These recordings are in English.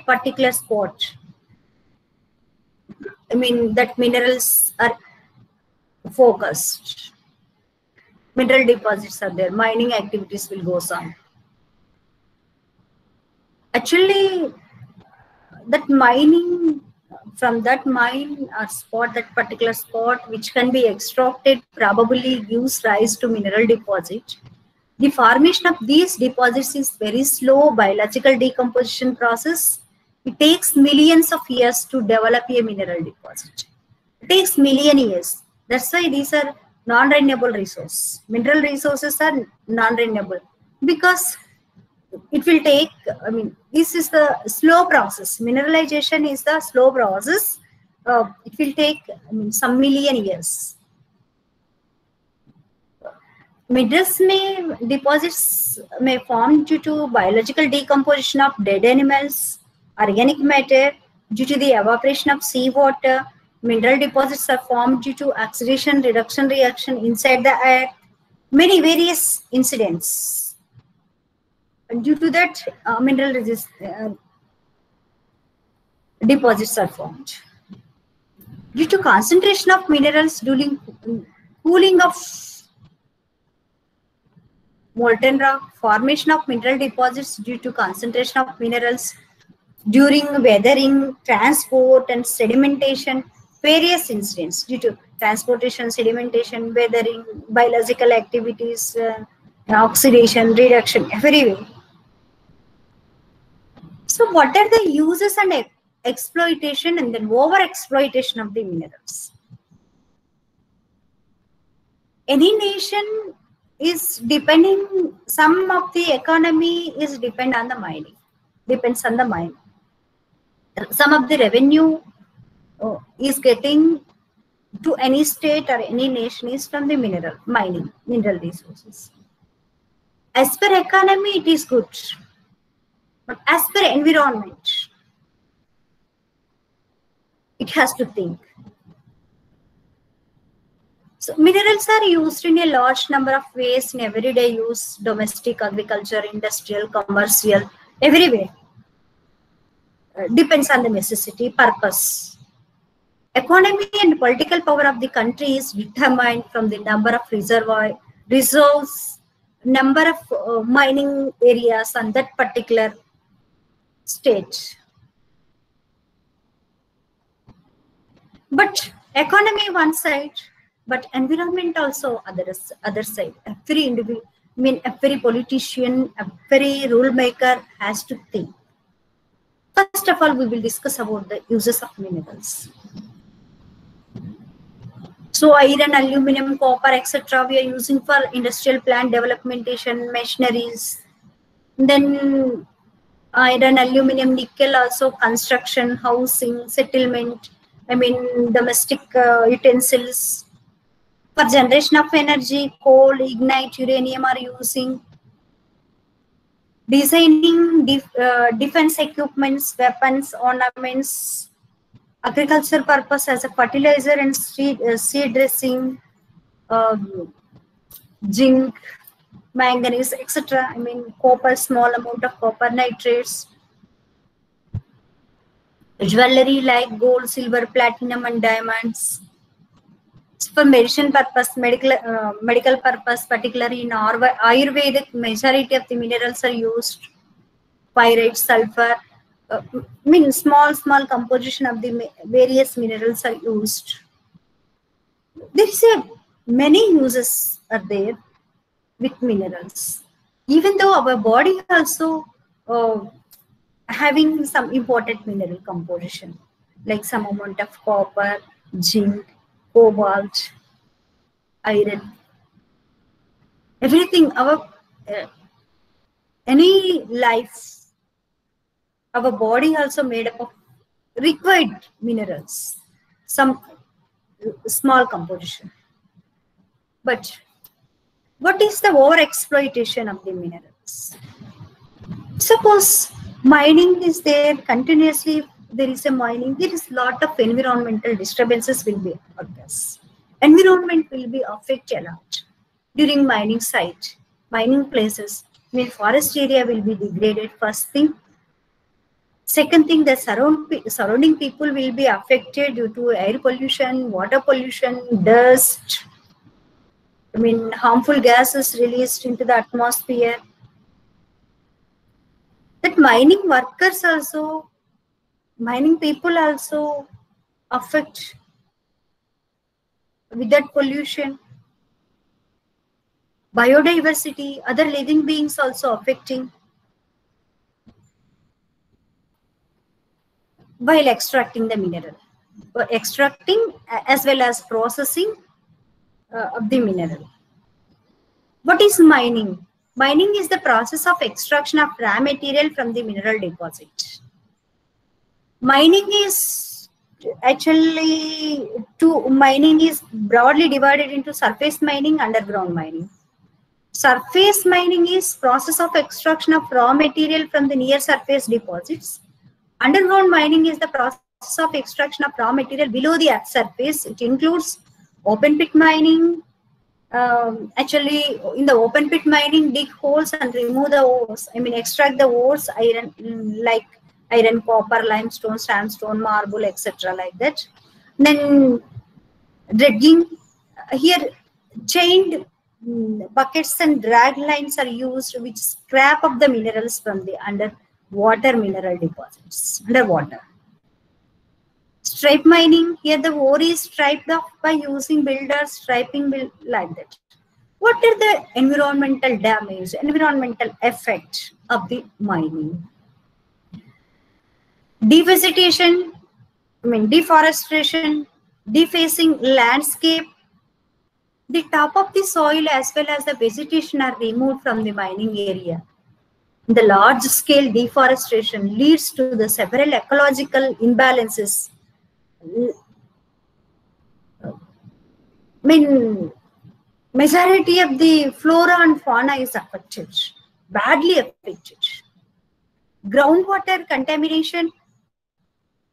particular spot. I mean, that minerals are focused. Mineral deposits are there. Mining activities will go on. Actually, that mining, from that mine or spot, that particular spot which can be extracted, probably gives rise to mineral deposit. The formation of these deposits is very slow biological decomposition process. It takes millions of years to develop a mineral deposit. It takes million years. That's why these are non-renewable resources. Mineral resources are non-renewable because it will take, I mean, this is the slow process. Mineralization is the slow process. It will take, I mean, some million years. Minerals deposits may form due to biological decomposition of dead animals, organic matter, due to the evaporation of seawater. Mineral deposits are formed due to oxidation reduction reaction inside the earth. Many various incidents. And due to that, mineral deposits are formed. Due to concentration of minerals during cooling of molten rock, formation of mineral deposits due to concentration of minerals during weathering, transport, and sedimentation, various incidents due to transportation, sedimentation, weathering, biological activities, oxidation, reduction, everywhere. So what are the uses and exploitation and then over exploitation of the minerals? Any nation is depending, some of the economy is depend on the mining, depends on the mining. Some of the revenue is getting to any state or any nation is from the mining, mineral resources. As per economy, it is good. But as per environment, it has to think. So minerals are used in a large number of ways in everyday use, domestic, agriculture, industrial, commercial, everywhere. Depends on the necessity, purpose. Economy and political power of the country is determined from the number of reserves, number of mining areas on that particular state. But economy one side, but environment also other side. Every individual, I mean every politician, every rule maker has to think. First of all, we will discuss about the uses of minerals. So iron, aluminum, copper, etc. we are using for industrial plant developmentation, machineries. Then iron, aluminum, nickel also construction, housing, settlement, I mean domestic utensils. For generation of energy, coal, ignite, uranium are using. Designing defense equipments, weapons, ornaments, agriculture purpose as a fertilizer and seed dressing, zinc, manganese, etc. I mean copper, small amount of copper, nitrates. Jewelry like gold, silver, platinum, and diamonds. For medicine purpose, medical purpose, particularly in Ayurvedic, majority of the minerals are used. Pyrite, sulfur, I mean small composition of the various minerals are used. There is many uses are there with minerals. Even though our body also having some important mineral composition, like some amount of copper, zinc, cobalt, iron, everything. Our any life, our body also made up of required minerals, some small composition. But what is the over exploitation of the minerals? Suppose mining is there continuously, there is a mining, there is a lot of environmental disturbances will be occurs. Environment will be affected a lot during mining site, mining places. I mean forest area will be degraded first thing. Second thing, the surrounding people will be affected due to air pollution, water pollution, dust. I mean, harmful gases released into the atmosphere. That mining people also affect with that pollution. Biodiversity, other living beings also affecting while extracting the mineral. Extracting as well as processing of the mineral. What is mining? Mining is the process of extraction of raw material from the mineral deposit. Mining is mining is broadly divided into surface mining, underground mining. Surface mining is process of extraction of raw material from the near surface deposits. Underground mining is the process of extraction of raw material below the earth surface. It includes open pit mining. Actually, in the open pit mining, dig holes and remove the ores. I mean, extract the ores, iron, like iron, copper, limestone, sandstone, marble, etc. like that. Then dredging. Here, chained buckets and drag lines are used, which scrap up the minerals from the underwater mineral deposits. Underwater. Stripe mining, here the ore is striped off by using builders, striping like that. What are the environmental damage, environmental effect of the mining? Devegetation, I mean deforestation, defacing landscape. The top of the soil as well as the vegetation are removed from the mining area. The large scale deforestation leads to the several ecological imbalances. I mean, majority of the flora and fauna is affected, badly affected. Groundwater contamination,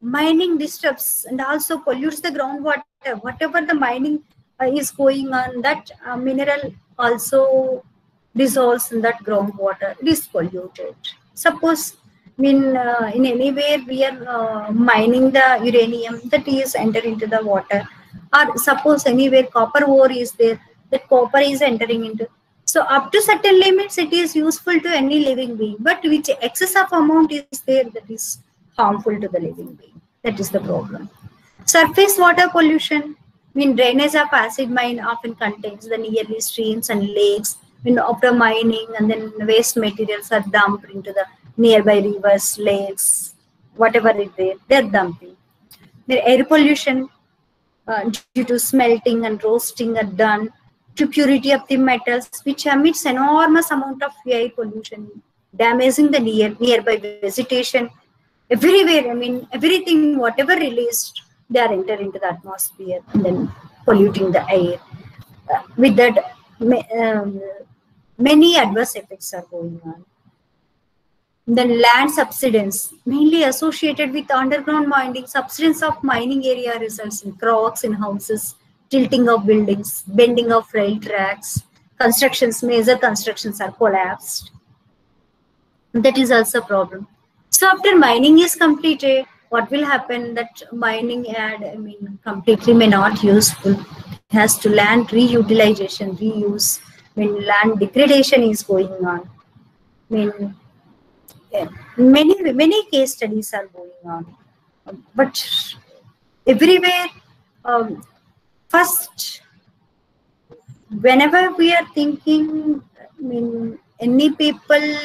mining disturbs and also pollutes the groundwater. Whatever the mining is going on, that mineral also dissolves in that groundwater. It is polluted. Suppose, I mean, in anywhere we are mining the uranium, that is enter into the water. Or suppose anywhere copper ore is there, that copper is entering into. So up to certain limits, it is useful to any living being. But which excess of amount is there, that is harmful to the living being. That is the problem. Surface water pollution. I mean, drainage of acid mine often contains the nearby streams and lakes. After mining, and then waste materials are dumped into the nearby rivers, lakes, whatever it is, they're dumping. The air pollution due to smelting and roasting are done to purity of the metals, which emits enormous amount of air pollution, damaging the nearby vegetation. Everywhere, I mean, everything, whatever released, they are entering into the atmosphere and then polluting the air. With that, many adverse effects are going on. Then land subsidence, mainly associated with underground mining. Subsidence of mining area results in cracks in houses, tilting of buildings, bending of rail tracks, major constructions are collapsed. That is also a problem. So after mining is completed, what will happen? That mining completely may not useful. It has to land reutilization, reuse. When land degradation is going on, many case studies are going on. But everywhere, first, whenever we are thinking, any people,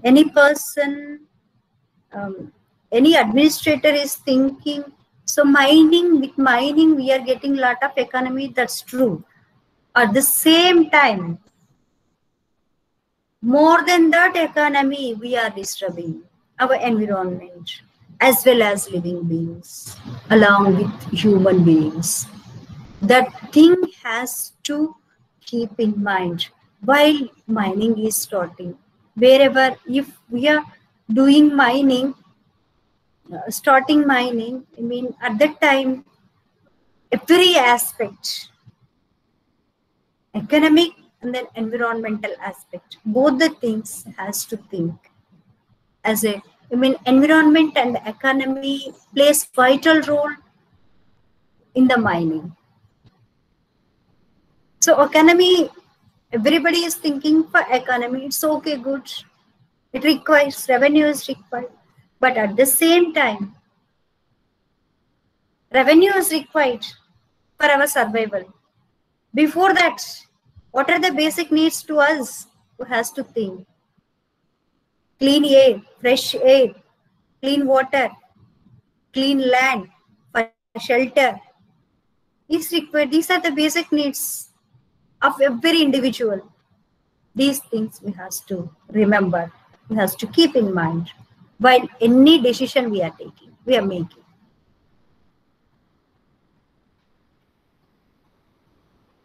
any person, any administrator is thinking, so with mining we are getting a lot of economy. That's true. At the same time, more than that economy, we are disturbing our environment as well as living beings along with human beings. That thing has to keep in mind while mining is starting. Wherever, if we are doing mining, starting mining, at that time, every aspect, economic and then environmental aspect, both the things has to think as a I mean, environment and economy plays vital role in the mining. So economy, everybody is thinking for economy. It's okay, good. It requires revenue is required, but at the same time, revenue is required for our survival. Before that, what are the basic needs to us? Who has to think? Clean air, fresh air, clean water, clean land, for shelter. These required. These are the basic needs of every individual. These things we have to remember. We have to keep in mind while any decision we are taking, we are making.